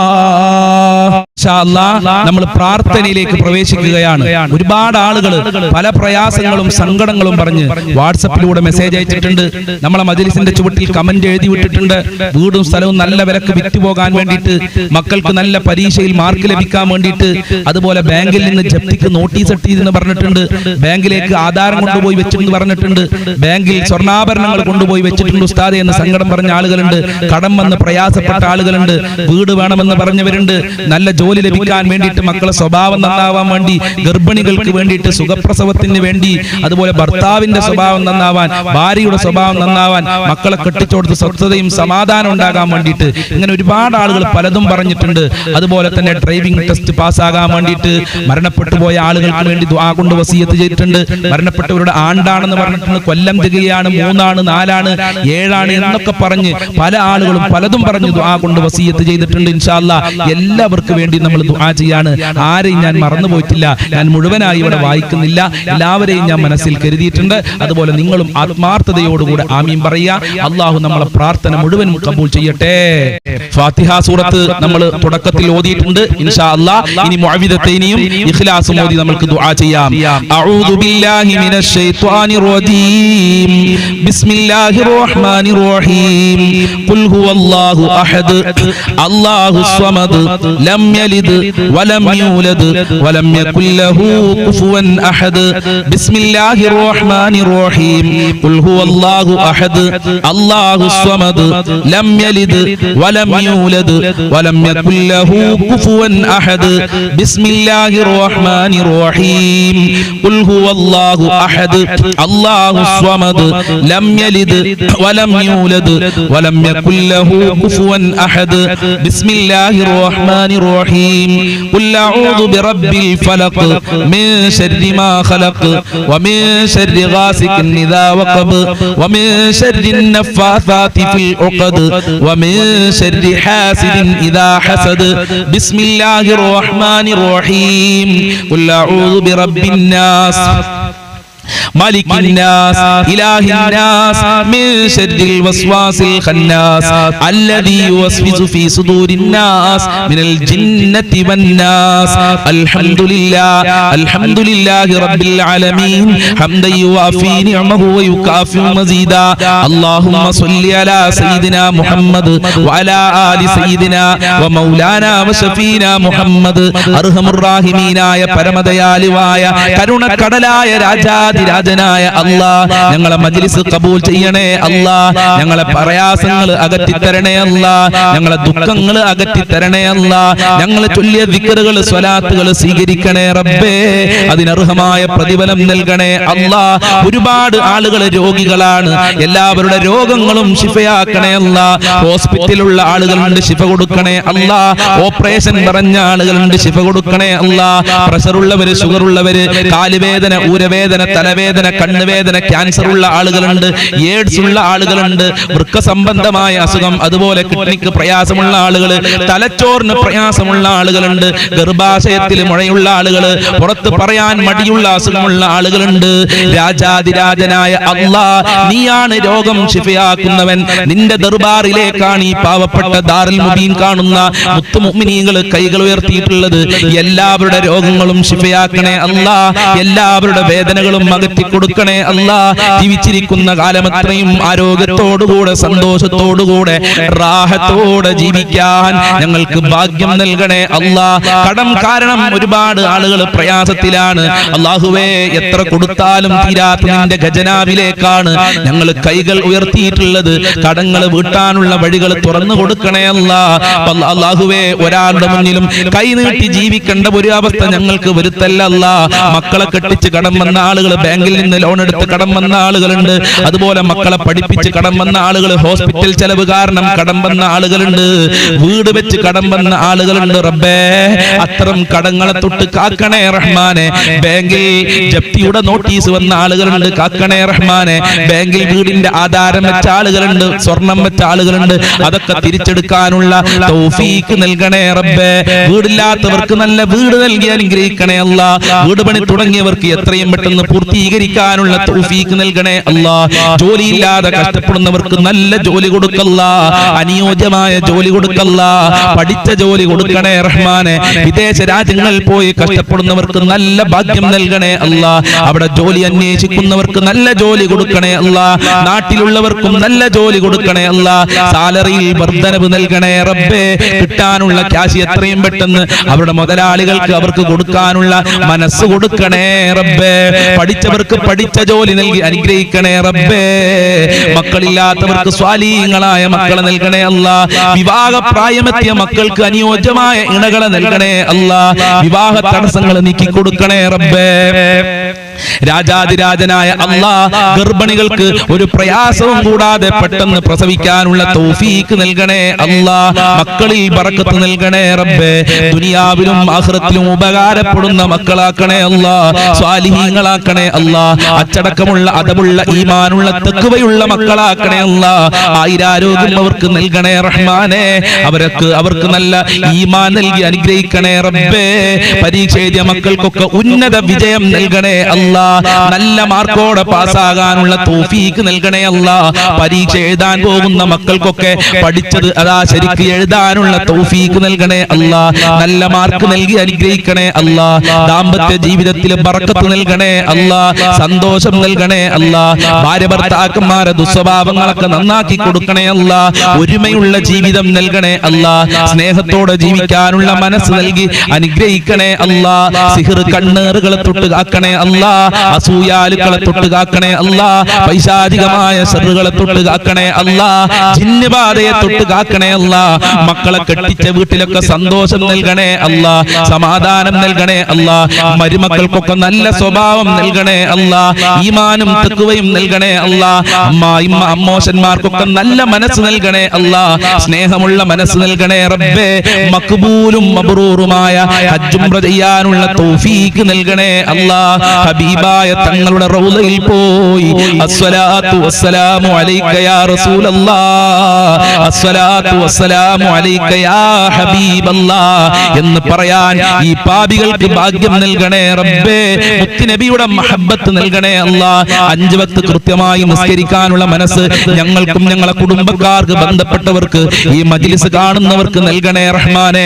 ഇൻഷാ അല്ലാഹ് നമ്മൾ പ്രാർത്ഥനയിലേക്ക് പ്രവേശിക്കുകയാണ്. ഒരുപാട് ആളുകൾ പല പ്രയാസങ്ങളും സങ്കടങ്ങളും പറഞ്ഞ് വാട്സപ്പിലൂടെ മെസ്സേജ് അയച്ചിട്ടുണ്ട്. നമ്മളെ മജ്‌ലിസിന്റെ ചുവട്ടിൽ കമന്റ് എഴുതി വിട്ടിട്ടുണ്ട്. വീടും സ്ഥലവും നല്ല വിലക്ക് വിറ്റുപോകാൻ വേണ്ടിയിട്ട്, മക്കൾക്ക് നല്ല പരീക്ഷയിൽ മാർക്ക് ലഭിക്കാൻ വേണ്ടിയിട്ട്, അതുപോലെ ബാങ്കിൽ നിന്ന് ജപ്തിക്ക് നോട്ടീസ് എത്തിയെന്ന് പറഞ്ഞിട്ടുണ്ട്, ബാങ്കിലേക്ക് ആധാരം കൊണ്ടുപോയി വെച്ചെന്ന് പറഞ്ഞിട്ടുണ്ട്, ബാങ്കിൽ സ്വർണ്ണാഭരണങ്ങൾ കൊണ്ടുപോയി വെച്ചിട്ടുണ്ട് ഉസ്താദെ എന്ന് സങ്കടം പറഞ്ഞ ആളുകളുണ്ട്, കടം വന്ന് പ്രയാസപ്പെട്ട ആളുകളുണ്ട്, വീട് വേണമെന്ന് പറഞ്ഞവരുണ്ട്, നല്ല ജോലി ലഭിക്കാൻ വേണ്ടിയിട്ട്, മക്കളെ സ്വഭാവം നന്നാവാൻ വേണ്ടി, ഗർഭിണികൾക്ക് വേണ്ടിയിട്ട്, സുഖപ്രസവത്തിന് വേണ്ടി, അതുപോലെ ഭർത്താവിന്റെ സ്വഭാവം നന്നാവാൻ, ഭാര്യയുടെ സ്വഭാവം നന്നാവാൻ, മക്കളെ കെട്ടിച്ചോടുത്ത് സ്വസ്ഥതയും സമാധാനം ഉണ്ടാകാൻ വേണ്ടിയിട്ട്, ഇങ്ങനെ ഒരുപാട് ആളുകൾ പലതും പറഞ്ഞിട്ടുണ്ട്. അതുപോലെ തന്നെ ഡ്രൈവിംഗ് ടെസ്റ്റ് പാസ്സാകാൻ വേണ്ടിയിട്ട്, മരണപ്പെട്ടു പോയ ആളുകൾക്ക് വേണ്ടി ദുആ കൊണ്ട് വസിയത്ത് ചെയ്തിട്ടുണ്ട്. മരണപ്പെട്ടവരുടെ ആണ്ടാണെന്ന് പറഞ്ഞിട്ടുണ്ട്, കൊല്ലം തികയാണ്, 3 ആണ്, 4 ആണ്, 7 ആണ് എന്നൊക്കെ പറഞ്ഞ് പല ആളുകളും പലതും പറഞ്ഞ് ദുആ കൊണ്ട് വസിയത്ത് ചെയ്തിട്ടുണ്ട്. ഇൻഷാ അല്ലാഹ് എല്ലാവർക്കും വേണ്ടി നമ്മൾ ദുആ ചെയ്യാണ്. ആരെയും ഞാൻ മറന്നുപോയിട്ടില്ല, ഞാൻ മുഴുവനായി ഇവിടെ വായിക്കുന്നില്ല, എല്ലാവരെയും ഞാൻ മനസ്സിൽ കരുതിയിട്ടുണ്ട്. അതുപോലെ നിങ്ങളും ആത്മാർത്ഥതയോടുകൂടെ ആമീൻ പറയുക. അള്ളാഹു നമ്മളെ പ്രാർത്ഥന മുഴുവനും കബൂൽ ചെയ്യട്ടെ. ഫാത്തിഹ സൂറത്ത് നമ്മൾ തുടക്കത്തിൽ ഓതിയിട്ടുണ്ട്. ഇൻഷാ അല്ലാഹ് ഇനി മുഅവ്വിദത്തൈനിയും ഇഖ്ലാസും ഓതി നമുക്ക് ദുആ ചെയ്യാം. അഊദു ബില്ലാഹി മിനശ് ശൈത്വാനിർ റജീം. ബിസ്മില്ലാഹിർ റഹ്മാനിർ റഹീം. ഖുൽ ഹുവല്ലാഹു അഹദ് അല്ലാഹുസ് സ്വമദ് ലം യലിദ് വലം യൂലദ് വലം യകുൽ ലഹു കുഫുവൻ അഹദ്. ബിസ്മില്ലാഹിർ റഹ്മാനിർ റഹീം. ഖുൽ ഹുവല്ലാഹു അഹദ് അല്ലാഹുസ് സ്വമദ് ലം യലിദ് വലം യൂലദ് വലം യകുൽ ലഹു കുഫുവൻ അഹദ്. ബിസ്മില്ലാഹിർ റഹ്മാനിർ റഹീം. ഖുൽ ഹുവല്ലാഹു അഹദ് അല്ലാഹുസ് സ്വമദ് ലം യലിദ് വലം യൂലദ് വലം യകുൽ ലഹു കുഫുവൻ അഹദ്. ബിസ്മില്ലാഹിർ റഹ്മാനിർ റഹീം. ഖുൽ അഊദു ബിറബ്ബിൽ ഫലഖ് മിൻ ശർരി മാ ഖലഖ് വമിൻ ശർരി ഗാസികിൻ ഇദാ വഖബ് വമിൻ ശർരി നഫ്ഫാഥാതി ഫിൽ ഉഖദ് വമിൻ ശർരി ഹാസിദിൻ ഇദാ ഹസദ്. ബിസ്മില്ലാഹിർ റഹ്മാനിർ റഹീം. ഖുൽ അഊദു ബിറബ്ബിൻ നാസ് مالك الناس إله الناس من شر الوسواس الخناس الذي يوسوس في صدور الناس من الجنة والناس. الحمد لله رب العالمين حمدا يوافي نعمه ويكافئ مزيدا. اللهم صل على سيدنا محمد وعلى آل سيدنا ومولانا وشفينا محمد. أرحم الراحمين ആയ പരമദയാലുവായ കരുണക്കടലായ രാജാതിരാജനായ അല്ലാഹ്, ഞങ്ങളെ മജ്‌ലിസ് കബൂൽ ചെയ്യണേ അല്ലാഹ്. ഞങ്ങളെ പ്രയാസങ്ങൾ അകറ്റി തരണേ അല്ലാഹ്. ഞങ്ങളെ ദുഃഖങ്ങൾ അകറ്റി തരണേ അല്ലാഹ്. ഞങ്ങൾ ചൊല്ലിയ ദിക്റുകൾ സ്വലാത്തുകൾ സ്വീകരിക്കണേ റബ്ബേ. അതിനർഹമായ പ്രതിഫലം നൽകണേ അല്ലാഹ്. ഒരുപാട് ആളുകൾ രോഗികളാണ്, എല്ലാവരുടെ രോഗങ്ങളും ശിഫയാക്കണേ അല്ലാഹ്. ഹോസ്പിറ്റലിലുള്ള ആളുകളുണ്ട്, ശിഫ കൊടുക്കണേ അല്ലാഹ്. ഓപ്പറേഷൻ പറഞ്ഞ ആളുകളുണ്ട്, ശിഫ കൊടുക്കണേ അല്ലാഹ്. പ്രഷറുള്ളവര്, ഷുഗറുള്ളവര്, കാലുവേദന, ഊരവേദന, തലവേദന, കണ്ണുവേദന, ക്യാൻസർ ഉള്ള ആളുകളുണ്ട്, എയ്ഡ്സ് ഉള്ള ആളുകളുണ്ട്, വൃക്ക സംബന്ധമായ അസുഖം, അതുപോലെ കിഡ്നിക്ക് പ്രയാസമുള്ള ആളുകൾ, തലച്ചോറിന് പ്രയാസമുള്ള ആളുകളുണ്ട്, ഗർഭാശയത്തിൽ മുഴയുള്ള ആളുകൾ, പുറത്ത് പറയാൻ മടിയുള്ള അസുഖമുള്ള ആളുകളുണ്ട്. രാജാതിരാജനായ അല്ലാഹ്, നീയാണ് രോഗം ശിഫയാക്കുന്നവൻ. നിന്റെ ദർബാറിലേക്കാണ് ഈ പാവപ്പെട്ട ദാറുൽ മുബീൻ കാണുന്ന മുത്തു മുഅ്മിനീങ്ങൾ കൈകൾ ഉയർത്തിയിട്ടുള്ളത്. എല്ലാവരുടെ രോഗങ്ങളും ശിഫയാക്കണേ അല്ലാഹ്. എല്ലാവരുടെ വേദനകളും അകറ്റി കൊടുക്കണേ അല്ലാഹ്. ജീവിച്ചിരിക്കുന്ന കാലമത്രയും ആരോഗ്യത്തോടുകൂടെ, സന്തോഷത്തോടുകൂടെ, റാഹത്തോടെ ജീവിക്കാൻ ഞങ്ങൾക്ക് ഭാഗ്യം നൽകണേ അല്ലാഹ്. കടം കാരണം ഒരുപാട് ആളുകൾ പ്രയാസത്തിലാണ്. അല്ലാഹുവേ, എത്ര കൊടുത്താലും തീരാത്ത നിന്റെ ഖജനാവിലേക്കാണ് ഞങ്ങൾ കൈകൾ ഉയർത്തിയിട്ടുള്ളത്. കടങ്ങൾ വീട്ടാനുള്ള വഴികൾ തുറന്നു കൊടുക്കണേ അല്ലാഹ്. അല്ലാഹുവേ, ഒരാളുടെ മുന്നിലും കൈനീട്ടി ജീവിക്കേണ്ട ഒരു അവസ്ഥ ഞങ്ങൾക്ക് വരുത്തല്ല അല്ലാഹ്. മക്കളെ കെട്ടിച്ച് കടം വന്ന ആളുകൾ ബാങ്കിൽ ബാങ്കിൽ നിന്ന് ലോൺ എടുത്ത് കടം വന്ന ആളുകളുണ്ട്, അതുപോലെ മക്കളെ പഠിപ്പിച്ച് കടം വന്ന ആളുകൾ, ഹോസ്പിറ്റൽ ചെലവ് കാരണം കടം വന്ന ആളുകളുണ്ട്, വീട് വെച്ച് കടം വന്ന ആളുകളുണ്ട്. റബ്ബേ, അത്തരം കടങ്ങളെ തൊട്ട് കാക്കണേ റഹ്മാനെ. ബാങ്കിൽ ജപ്തിയുടെ നോട്ടീസ് വന്ന ആളുകളുണ്ട്, കാക്കണേ റഹ്മാനെ. ബാങ്കിൽ വീടിന്റെ ആധാരം വെച്ച ആളുകളുണ്ട്, സ്വർണം വെച്ച ആളുകളുണ്ട്, അതൊക്കെ തിരിച്ചെടുക്കാനുള്ള തൗഫീക്ക് നൽകണേ റബ്ബേ. വീടില്ലാത്തവർക്ക് നല്ല വീട് നൽകി അനുഗ്രഹിക്കണേ അല്ലാ. വീട് പണി തുടങ്ങിയവർക്ക് എത്രയും പെട്ടെന്ന് പൂർത്തീകരിക്കാനുള്ള തൗഫീക്ക് നൽകണേ അല്ലാ. ജോലിയില്ലാതെ കഷ്ടപ്പെടുന്നവർക്ക് നല്ല ജോലി കൊടുക്കല്ല, അനുയോജ്യമായ ജോലി കൊടുക്കല്ല, പഠിച്ച ജോലി കൊടുക്കണേ റഹ്മാനെ. വിദേശ രാജ്യങ്ങളിൽ പോയി കഷ്ടപ്പെടുന്നവർക്ക് നല്ല ഭാഗ്യം നൽകണേ അല്ലാ. അവിടെ ജോലി അന്വേഷിക്കുന്നവർക്ക് നല്ല ജോലി കൊടുക്കണേ അല്ലാ. നാട്ടിലുള്ളവർക്കും നല്ല ജോലി കൊടുക്കണേ അല്ലാ. സാലറിയിൽ വർധനവ് നൽകണേ റബ്ബേ. കിട്ടാനുള്ള ക്യാഷ് എത്രയും പെട്ടെന്ന് അവരുടെ മുതലാളികൾക്ക് അവർക്ക് കൊടുക്കാനുള്ള മനസ്സ് കൊടുക്കണേ റബ്ബേ. പഠിച്ചവർക്ക് പഠിച്ച ജോലി നൽകി അനുഗ്രഹിക്കണേ റബ്ബേ. മക്കളില്ലാത്തവർക്ക് സ്വാലീഹങ്ങളായ മക്കളെ നൽകണേ അല്ലാ. വിവാഹ പ്രായമെത്തിയ മക്കൾക്ക് അനുയോജ്യമായ ഇണകളെ നൽകണേ അല്ലാ. വിവാഹ തടസ്സങ്ങൾ നീക്കി കൊടുക്കണേ റബ്ബേ. രാജാതിരാജനായ അല്ലാ, ഗർഭിണികൾക്ക് ഒരു പ്രയാസവും കൂടാതെ പെട്ടെന്ന് പ്രസവിക്കാനുള്ള തൗഫീക്ക് നൽകണേ അല്ലാ. മക്കളിൽ ബറക്കത്ത് നൽകണേ റബ്ബേ. ദുനിയാവിലും ആഖിറത്തിലും ഉപകാരപ്പെടുന്ന മക്കളാക്കണേ അല്ലാ. സ്വാലിഹീങ്ങളാക്കണേ അല്ലാ. അച്ചടക്കമുള്ള അദബുള്ള ഈമാനുള്ള തഖ്വയുള്ള മക്കളാക്കണേ അല്ലാ. ആയിരാരോഗ്യം അവർക്ക് നൽകണേ റഹ്മാനെ. അവർക്ക് നല്ല ഈമാൻ നൽകി അനുഗ്രഹിക്കണേ റബ്ബേ. പരീക്ഷ എഴുതിയ മക്കൾക്കൊക്കെ ഉന്നത വിജയം നൽകണേ അല്ലാ. നല്ല മാർക്കോടെ പാസ്സാകാനുള്ള തൗഫീക്ക് നൽകണേ അല്ലാ. പരീക്ഷ എഴുതാൻ പോകുന്ന മക്കൾക്കൊക്കെ പഠിച്ചത് അതാ ശരിക്ക് എഴുതാനുള്ള തൗഫീക്ക് നൽകണേ അല്ലാ. നല്ല മാർക്ക് നൽകി അനുഗ്രഹിക്കണേ അല്ലാ. ദാമ്പത്യ ജീവിതത്തിൽ ബറക്കത്ത് നൽകണേ അല്ലാ. സന്തോഷം നൽകണേ അല്ലാ. ഭാര്യ ഭർത്താക്കന്മാരെ ദുസ്വഭാവങ്ങളൊക്കെ നന്നാക്കി കൊടുക്കണേ അല്ലാ. ഒരുമയുള്ള ജീവിതം നൽകണേ അല്ലാ. സ്നേഹത്തോടെ ജീവിക്കാനുള്ള മനസ്സ് നൽകി അനുഗ്രഹിക്കണേ അല്ലാ. സിഹ്ർ കണ്ണേറുകളെ തൊട്ട് കാക്കണേ അല്ലാ. അസൂയാലുക്കളെ തൊട്ട് കാക്കണേ അല്ലാ. പൈശാചികമായ ശർറുകളെ തൊട്ട് കാക്കണേ അല്ലാ. ജിന്നുബാധയെ തൊട്ട് കാക്കണേ അല്ലാ. മക്കളെ കെട്ടിച്ച വീട്ടിലൊക്കെ സന്തോഷം നൽകണേ അല്ലാ. സമാധാനം നൽകണേ അല്ലാ. മരുമക്കൾക്കൊക്കെ നല്ല സ്വഭാവം നൽകണേ അല്ലാ. ഈമാനും തഖ്വയും നൽകണേ അല്ലാ. അമ്മോശന്മാർക്കൊക്കെ നല്ല മനസ്സ് നൽകണേ അല്ലാ. സ്നേഹമുള്ള മനസ്സ് നൽകണേ റബ്ബേ. മഖ്ബൂലും മബ്റൂറുമായ ഹജ്ജ് ഉംറ ചെയ്യാനുള്ള തൗഫീക്ക് നൽകണേ അല്ലാ. ഹബീബായ തങ്ങളുടെ റൗളയിൽ പോയി അസ്സലാത്തു വസ്സലാമു അലൈക യാ റസൂലല്ലാഹ്, അസ്സലാത്തു വസ്സലാമു അലൈക യാ ഹബീബല്ലാഹ് എന്ന് പറയാൻ ഈ പാപികൾക്ക് ഭാഗ്യം നൽകണേ റബ്ബേ. മുത്തുനബിയുടെ മഹബ്ബത്ത് നൽകണേ അല്ലാഹ്. 5 വക്ത് കൃത്യമായി നിസ്കരിക്കാനുള്ള മനസ്സ് ഞങ്ങൾക്കും ഞങ്ങളെ കുടുംബക്കാർക്ക് ബന്ധപ്പെട്ടവർക്ക് ഈ മജ്ലിസ് കാണുന്നവർക്ക് നൽകണേ റഹ്മാനെ.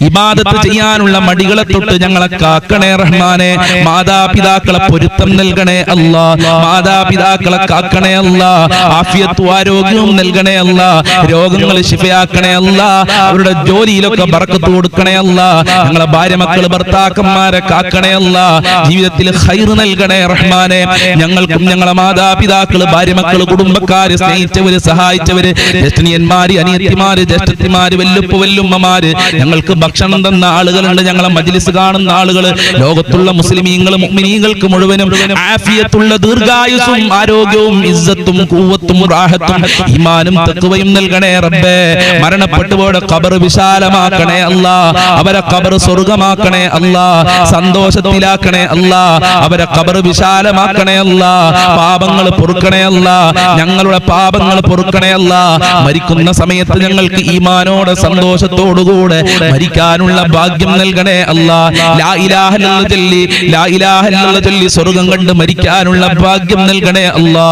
ഇബാദത്ത് ചെയ്യാനുള്ള മടികളെ തൊട്ട് ഞങ്ങളെ കാക്കണേ റഹ്മാനെ. മാതാപിതാക്കളെ പൊരുത്തം നൽകണേ അല്ലാ. മാതാപിതാക്കളെ കാക്കണേ അല്ലാ. ആഫിയത്തും ആരോഗ്യവും നൽകണേ അല്ലാ. രോഗങ്ങൾ ശിഫയാക്കണേ അല്ലാ. അവരുടെ ജോലിയിലൊക്കെ ബർക്കത്ത് കൊടുക്കണേ അല്ലാ. ഞങ്ങളെ ഭാര്യ മക്കള് ഭർത്താക്കന്മാരെ കാക്കണേ അല്ലാ. ജീവിതത്തിൽ ഖൈർ നൽകണേ റഹ്മാനെ. ഞങ്ങൾക്കും ഞങ്ങളെ മാതാപിതാക്കള് ഭാര്യ മക്കള് കുടുംബക്കാര് സ്നേഹിച്ചവര് സഹായിച്ചവര് ജ്യേഷ്ഠനിയന്മാര് അനിയത്തിമാര് ജ്യേഷ്ഠത്തിമാര് വല്ലുപ്പ വല്ലുമ്മമാര് ഞങ്ങൾക്ക് ഭക്ഷണം തന്ന ആളുകളുണ്ട്. ഞങ്ങളെ മജ്ലിസ് കാണുന്ന ആളുകള് ലോകത്തുള്ള മുസ്ലിമീങ്ങളും മുഅ്മിനീങ്ങൾക്ക് മുഴുവനും ആഫിയത്തുള്ള ദീർഘായുസ്സും ആരോഗ്യവും ഇസ്സത്തും ഖുവ്വത്തും റാഹത്തും ഈമാനും തഖ്വയും നൽകണേ റബ്ബേ. മരണപ്പെട്ടുപോയ ഖബർ വിശാലമാക്കണേ അല്ലാ. അവരെ ഖബർ സ്വർഗ്ഗമാക്കണേ അല്ലാ. സന്തോഷത്തിലാക്കണേ അല്ലാ. അവരെ ഖബർ വിശാലമാക്കണേ അല്ലാ. പാപങ്ങൾ പൊറുക്കണേ അല്ലാ. ഞങ്ങളുടെ പാപങ്ങൾ പൊറുക്കണേ അല്ലാ. മരിക്കുന്ന സമയത്ത് ഞങ്ങൾക്ക് ഈമാനോടെ സന്തോഷത്തോടുകൂടെ മരിക്കാനുള്ള ഭാഗ്യം നൽകണേ അല്ലാ. ലാ ഇലാഹ ഇല്ലല്ലാഹ് ചൊല്ലി ലാ ഇലാഹ ഇല്ലല്ലാഹ് ചൊല്ലി സ്വർഗ്ഗം കണ്ട് മരിക്കാനുള്ള ഭാഗ്യം നൽകണേ അല്ലാ.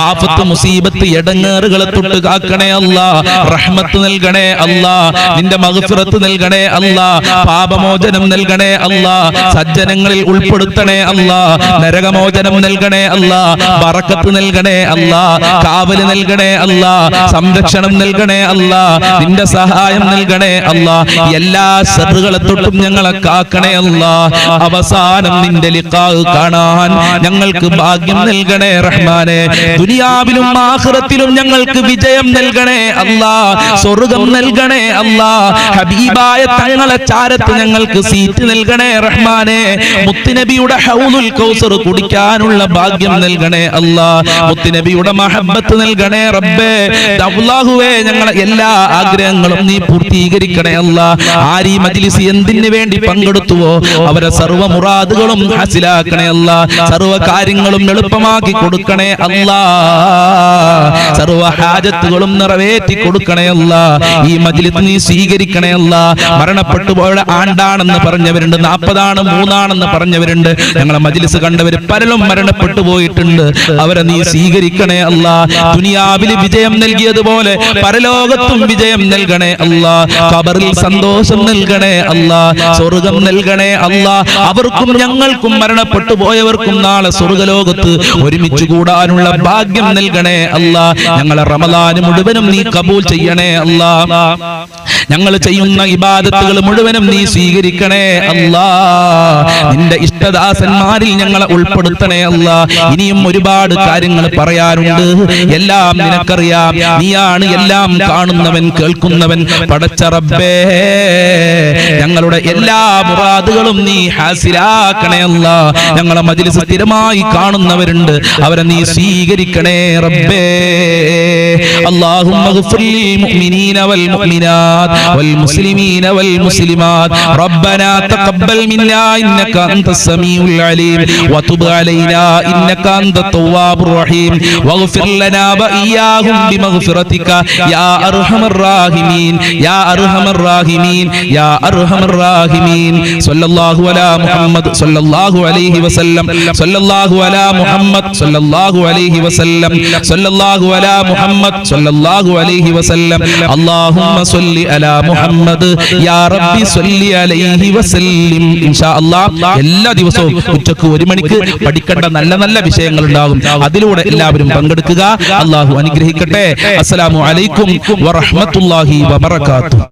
ആഫത്ത് മുസീബത്ത് എടങ്ങേറുകളെ തൊട്ട് കാക്കണേ അല്ലാ. റഹ്മത്ത് നൽകണേ അല്ലാ. നിന്റെ മഗ്ഫിറത്ത് നൽകണേ അല്ലാ. പാപമോചനം നൽകണേ അല്ലാ. സജ്ജനങ്ങളിൽ ഉൾപ്പെടുത്തണേ അല്ലാ. നരകമോചനം നൽകണേ അല്ലാ. ബറക്കത്ത് നൽകണേ അല്ലാ. കാവല് നൽകണേ അല്ലാ. സംരക്ഷണം നൽകണേ അല്ലാ. നിന്റെ സഹായം നൽകണേ അല്ലാ. എല്ലാ ശർറുകളെ തൊട്ടും ഞങ്ങളെ കാക്കണേ അല്ലാ. അവസാനം നിന്റെ ലിഖാഹ് കാണാൻ ഞങ്ങൾക്ക് ഭാഗ്യം നൽകണേ റഹ്മാനെ. ദുനിയാവിലും ആഖിറത്തിലും ഞങ്ങൾക്ക് വിജയം നൽകണേ അല്ലാ. സ്വർഗ്ഗം നൽകണേ അല്ലാ. ഹബീബായ തങ്ങളെ ചാരത്ത് ഞങ്ങൾക്ക് സീറ്റ് നൽകണേ റഹ്മാനെ. മുത്തുനബിയുടെ ഹൗലുൽ കൗസർ കുടിക്കാനുള്ള ഭാഗ്യം നൽകണേ അല്ലാ. മുത്തുനബിയുടെ മഹബ്ബത്ത് നൽകണേ റബ്ബേ. അല്ലാഹുവേ, ഞങ്ങളെ എല്ലാ ആഗ്രഹങ്ങളും നീ പൂർത്തീകരിക്കണേ അല്ലാ. ആരീ മജ്ലിസ് എന്തിനു വേണ്ടി പങ്കെടുത്തുവോ അവരെ സർവ്വ മുറാദുകളും ഹാസിലാക്കണേ അല്ലാ. സർവ്വ കാര്യങ്ങളും എളുപ്പമാക്കി കൊടുക്കണേ അല്ലാ. സർവ്വ ഹാജത്തുകളും നിറവേറ്റി കൊടുക്കണേ അല്ലാ. ഈ മജ്ലിസ് നീ സ്വീകരിക്കണേ അല്ലാ. മരണപ്പെട്ടു പോയ ആണ്ടാണെന്ന് പറഞ്ഞവരുണ്ട്, 40 3 പറഞ്ഞവരുണ്ട്. ഞങ്ങളെ മജ്ലിസ് കണ്ടവര് പലരും മരണപ്പെട്ടു പോയിട്ടുണ്ട്. അവരെ നീ സ്വീകരിക്കണേ അല്ലാ. ദുനിയാവിൽ വിജയം നൽകിയതുപോലെ പരലോകത്തും വിജയം നൽകണേ അല്ലാ. ഖബറിൽ സന്തോഷം നൽകണേ അല്ലാ. സ്വർഗ്ഗം നൽകണേ അല്ലാ. അവർക്കും ഞങ്ങൾക്കും മരണപ്പെട്ടു പോയവർക്കും നാളെ സ്വർഗ്ഗലോകത്ത് ഒരുമിച്ച് കൂടാനുള്ള ഭാഗ്യം നൽകണേ അല്ലാ. ഞങ്ങളെ റമദാൻ മുഴുവനും നീ കബൂൽ ചെയ്യണേ അല്ലാ. ഞങ്ങൾ ചെയ്യുന്ന ഇബാദത്തുകൾ മുഴുവനും നീ സ്വീകരിക്കണേ അല്ലാ. നിന്റെ ഇഷ്ടദാസന്മാരിൽ ഞങ്ങളെ ഉൾപ്പെടുത്തണേ അല്ലാ. ഇനിയും ഒരുപാട് കാര്യങ്ങൾ പറയാനുണ്ട്. എല്ലാം നിനക്കറിയാം. നീയാണ് എല്ലാം കാണുന്നവൻ, കേൾക്കുന്നവൻ. പടച്ച റബ്ബേ, ഞങ്ങളുടെ എല്ലാ മുറാദുകളും നീ ഹാസിലാക്കണേ അല്ലാ. ഞങ്ങളെ മജ്ലിസ് സ്ഥിരമായി കാണുന്നവരുണ്ട്, അവരെ നീ സ്വീകരിക്കണേ റബ്ബേ. അല്ലാഹുമ്മ ഗ്ഫിർ ലിൽ മുഅ്മിനീന വൽ മുഅ്മിനാത്ത് വൽ മുസ്ലിമീന വൽ മുസ്ലിമാത്ത്. റബ്ബനാ തഖബ്ബൽ മിന്നാ ഇന്നക അൻതസ് സമീഉൽ അലീം വതുബ് അലൈനാ ഇന്നക അൻതത് തവ്വാബുർ റഹീം വഗ്ഫിർ ലനാ വഇയ്യാഹും ബിമഗ്ഫിറതിക യാ അർഹമർ റഹീമീൻ യാ അർഹമർ റഹീമീൻ യാ അർഹമർ റഹീമീൻ. സ്വല്ലല്ലാഹു അലാ മുഹമ്മദ് സ്വല്ലല്ലാഹു അലൈഹി വസല്ലം. സ്വല്ലല്ലാഹു അലാ മുഹമ്മദ് സ്വല്ലല്ലാഹു അലൈഹി വസല്ലം. സ്വല്ലല്ലാഹു അലാ മുഹമ്മദ് സ്വല്ലല്ലാഹു അലൈഹി വസല്ലം. അല്ലാഹുമ്മ സ്വല്ലി അലാ മുഹമ്മദ് യാ റബ്ബി സ്വല്ലി അലൈഹി വസല്ലം. ഇൻഷാ അല്ലാഹ് എല്ലാ ദിവസവും ഉച്ചക്ക് 1 മണിക്ക് പഠിക്കേണ്ട നല്ല നല്ല വിഷയങ്ങൾ ഉണ്ടാകും. അതിലൂടെ എല്ലാവരും പങ്കെടുക്കുക. അല്ലാഹു അനുഗ്രഹിക്കട്ടെ. അസ്സലാമു അലൈക്കും വറഹ്മത്തുള്ളാഹി വബറകാതുഹു.